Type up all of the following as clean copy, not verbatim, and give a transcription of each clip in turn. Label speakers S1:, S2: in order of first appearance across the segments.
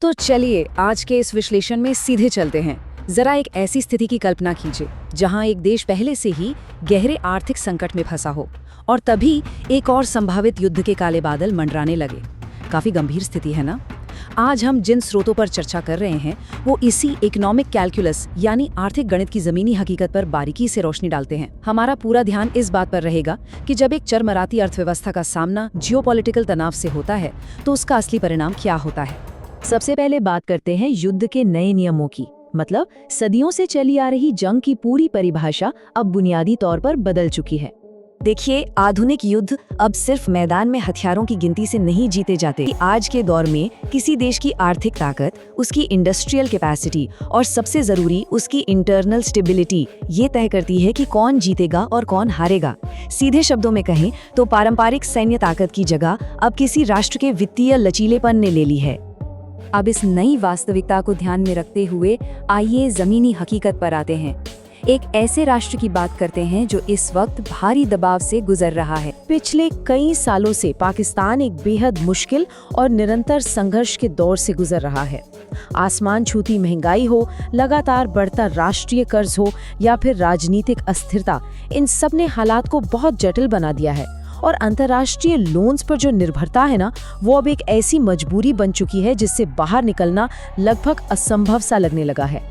S1: तो चलिए आज के इस विश्लेषण में सीधे चलते हैं। जरा एक ऐसी स्थिति की कल्पना कीजिए जहां एक देश पहले से ही गहरे आर्थिक संकट में फंसा हो और तभी एक और संभावित युद्ध के काले बादल मंडराने लगे। काफी गंभीर स्थिति है ना। आज हम जिन स्रोतों पर चर्चा कर रहे हैं वो इसी इकोनॉमिक कैलकुलस यानी आर्थिक गणित की जमीनी हकीकत पर बारीकी से रोशनी डालते हैं। हमारा पूरा ध्यान इस बात पर रहेगा कि जब एक चरमराती अर्थव्यवस्था का सामना जियोपॉलिटिकल तनाव से होता है तो उसका असली परिणाम क्या होता है।
S2: सबसे पहले बात करते हैं युद्ध के नए नियमों की। मतलब सदियों से चली आ रही जंग की पूरी परिभाषा अब बुनियादी तौर पर बदल चुकी है।
S3: देखिए, आधुनिक युद्ध अब सिर्फ मैदान में हथियारों की गिनती से नहीं जीते जाते। आज के दौर में किसी देश की आर्थिक ताकत, उसकी इंडस्ट्रियल कैपेसिटी और सबसे जरूरी उसकी इंटरनल स्टेबिलिटी ये तय करती है कि कौन जीतेगा और कौन हारेगा। सीधे शब्दों में कहें तो पारंपरिक सैन्य ताकत की जगह अब किसी राष्ट्र के वित्तीय लचीलेपन ने ले ली है।
S1: अब इस नई वास्तविकता को ध्यान में रखते हुए आइए जमीनी हकीकत पर आते हैं। एक ऐसे राष्ट्र की बात करते हैं जो इस वक्त भारी दबाव से गुजर रहा है।
S2: पिछले कई सालों से पाकिस्तान एक बेहद मुश्किल और निरंतर संघर्ष के दौर से गुजर रहा है। आसमान छूती महंगाई हो, लगातार बढ़ता राष्ट्रीय कर्ज हो या फिर राजनीतिक अस्थिरता, इन सब ने हालात को बहुत जटिल बना दिया है। और अंतर्राष्ट्रीय लोन्स पर जो निर्भरता है ना, वो अब एक ऐसी मजबूरी बन चुकी है जिससे बाहर निकलना लगभग असंभव सा लगने लगा है।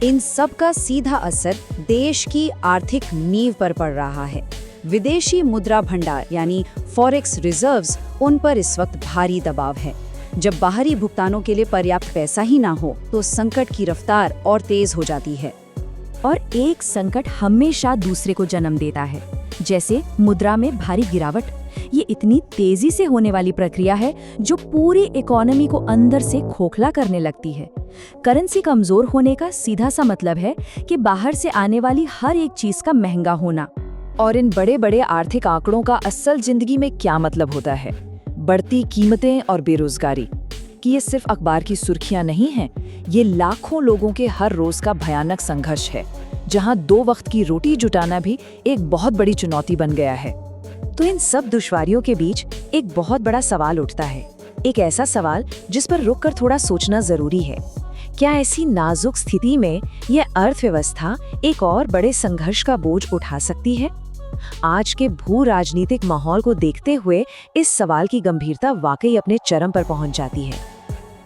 S1: इन सब का सीधा असर देश की आर्थिक नींव पर पड़ रहा है। विदेशी मुद्रा भंडार यानी फॉरेक्स रिजर्व्स, उन पर इस वक्त भारी दबाव है। जब बाहरी भुगतानों के लिए पर्याप्त पैसा ही ना हो तो संकट की रफ्तार और तेज हो जाती है।
S3: और एक संकट हमेशा दूसरे को जन्म देता है, जैसे मुद्रा में भारी गिरावट। ये इतनी तेजी से होने वाली प्रक्रिया है जो पूरी इकोनॉमी को अंदर से खोखला करने लगती है। करेंसी कमजोर होने का सीधा सा मतलब है कि बाहर से आने वाली हर एक चीज का महंगा होना।
S2: और इन बड़े बड़े आर्थिक आंकड़ों का असल जिंदगी में क्या मतलब होता है? बढ़ती कीमतें और बेरोजगारी। कि ये सिर्फ अखबार की सुर्खियां नहीं हैं, ये लाखों लोगों के हर रोज का भयानक संघर्ष है, जहां 2 वक्त की रोटी जुटाना भी एक बहुत बड़ी चुनौती बन गया है।
S3: तो इन सब दुश्वारियों के बीच एक बहुत बड़ा सवाल उठता है, एक ऐसा सवाल जिस पर रुककर थोड़ा सोचना जरूरी है। क्या ऐसी नाजुक स्थिति में यह अर्थव्यवस्था एक और बड़े संघर्ष का बोझ उठा सकती है? आज के भू राजनीतिक माहौल को देखते हुए इस सवाल की गंभीरता वाकई अपने चरम पर पहुंच जाती है।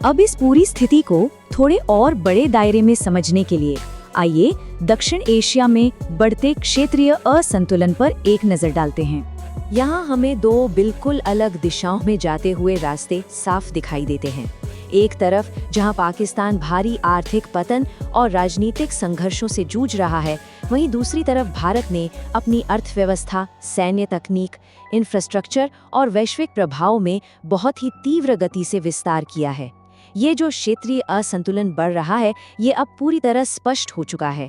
S3: अब इस पूरी स्थिति को थोड़े और बड़े दायरे में समझने के लिए आइए दक्षिण एशिया में बढ़ते क्षेत्रीय असंतुलन पर एक नजर डालते हैं। यहाँ हमें 2 बिल्कुल अलग दिशाओं में जाते हुए रास्ते साफ दिखाई देते हैं। एक तरफ जहाँ पाकिस्तान भारी आर्थिक पतन और राजनीतिक संघर्षों से जूझ रहा है, वहीं दूसरी तरफ भारत ने अपनी अर्थव्यवस्था, सैन्य तकनीक, इंफ्रास्ट्रक्चर और वैश्विक प्रभाव में बहुत ही तीव्र गति से विस्तार किया है। ये जो क्षेत्रीय असंतुलन बढ़ रहा है, ये अब पूरी तरह स्पष्ट हो चुका है।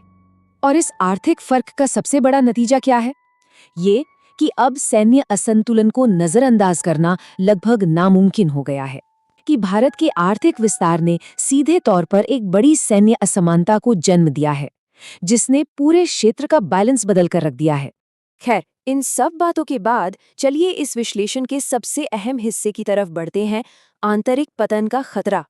S2: और इस आर्थिक फर्क का सबसे बड़ा नतीजा क्या है? ये कि अब सैन्य असंतुलन को नजरअंदाज करना लगभग नामुमकिन हो गया है। कि भारत के आर्थिक विस्तार ने सीधे तौर पर एक बड़ी सैन्य असमानता को जन्म दिया है, जिसने पूरे क्षेत्र का बैलेंस बदल कर रख दिया है।
S3: खैर, इन सब बातों के बाद चलिए इस विश्लेषण के सबसे अहम हिस्से की तरफ बढ़ते हैं, आंतरिक पतन का खतरा।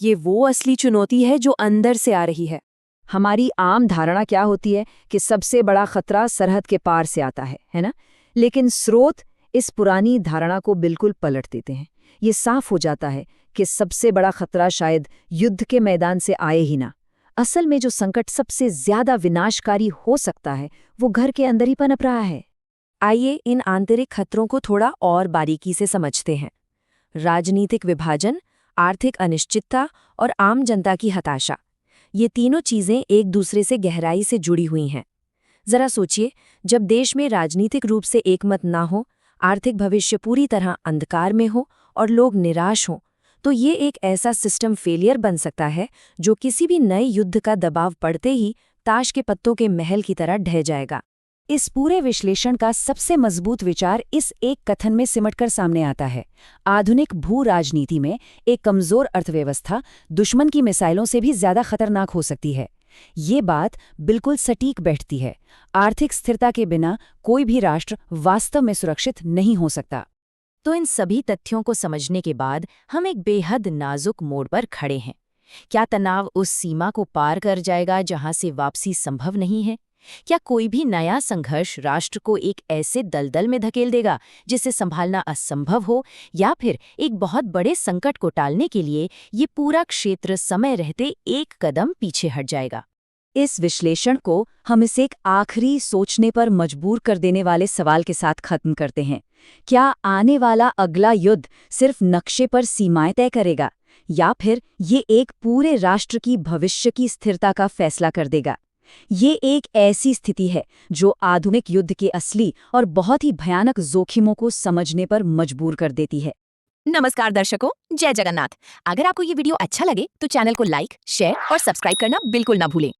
S3: ये वो असली चुनौती है जो अंदर से आ रही है।
S2: हमारी आम धारणा क्या होती है कि सबसे बड़ा खतरा सरहद के पार से आता है ना? लेकिन स्रोत इस पुरानी धारणा को बिल्कुल पलट देते हैं। ये साफ हो जाता है कि सबसे बड़ा खतरा शायद युद्ध के मैदान से आए ही ना। असल में जो संकट सबसे ज्यादा विनाशकारी हो सकता है, वो घर के अंदर ही पनप रहा है।
S3: आइए इन आंतरिक खतरों को थोड़ा और बारीकी से समझते हैं। राजनीतिक विभाजन, आर्थिक अनिश्चितता और आम जनता की हताशा, ये तीनों चीजें एक दूसरे से गहराई से जुड़ी हुई हैं। जरा सोचिए, जब देश में राजनीतिक रूप से एकमत ना हो, आर्थिक भविष्य पूरी तरह अंधकार में हो और लोग निराश हों, तो ये एक ऐसा सिस्टम फेलियर बन सकता है जो किसी भी नए युद्ध का दबाव पड़ते ही ताश के पत्तों के महल की तरह ढह जाएगा।
S1: इस पूरे विश्लेषण का सबसे मजबूत विचार इस एक कथन में सिमटकर सामने आता है। आधुनिक भू राजनीति में एक कमजोर अर्थव्यवस्था दुश्मन की मिसाइलों से भी ज्यादा खतरनाक हो सकती है। ये बात बिल्कुल सटीक बैठती है। आर्थिक स्थिरता के बिना कोई भी राष्ट्र वास्तव में सुरक्षित नहीं हो सकता।
S2: तो इन सभी तथ्यों को समझने के बाद हम एक बेहद नाजुक मोड़ पर खड़े हैं। क्या तनाव उस सीमा को पार कर जाएगा जहां से वापसी संभव नहीं है? क्या कोई भी नया संघर्ष राष्ट्र को एक ऐसे दलदल में धकेल देगा जिसे संभालना असंभव हो, या फिर एक बहुत बड़े संकट को टालने के लिए ये पूरा क्षेत्र समय रहते एक कदम पीछे हट जाएगा?
S3: इस विश्लेषण को हम इस एक आखिरी सोचने पर मजबूर कर देने वाले सवाल के साथ खत्म करते हैं। क्या आने वाला अगला युद्ध सिर्फ नक्शे पर सीमाएं तय करेगा, या फिर ये एक पूरे राष्ट्र की भविष्य की स्थिरता का फैसला कर देगा? ये एक ऐसी स्थिति है जो आधुनिक युद्ध के असली और बहुत ही भयानक जोखिमों को समझने पर मजबूर कर देती है।
S2: नमस्कार दर्शकों, जय जगन्नाथ। अगर आपको ये वीडियो अच्छा लगे तो चैनल को लाइक, शेयर और सब्सक्राइब करना बिल्कुल ना भूलें।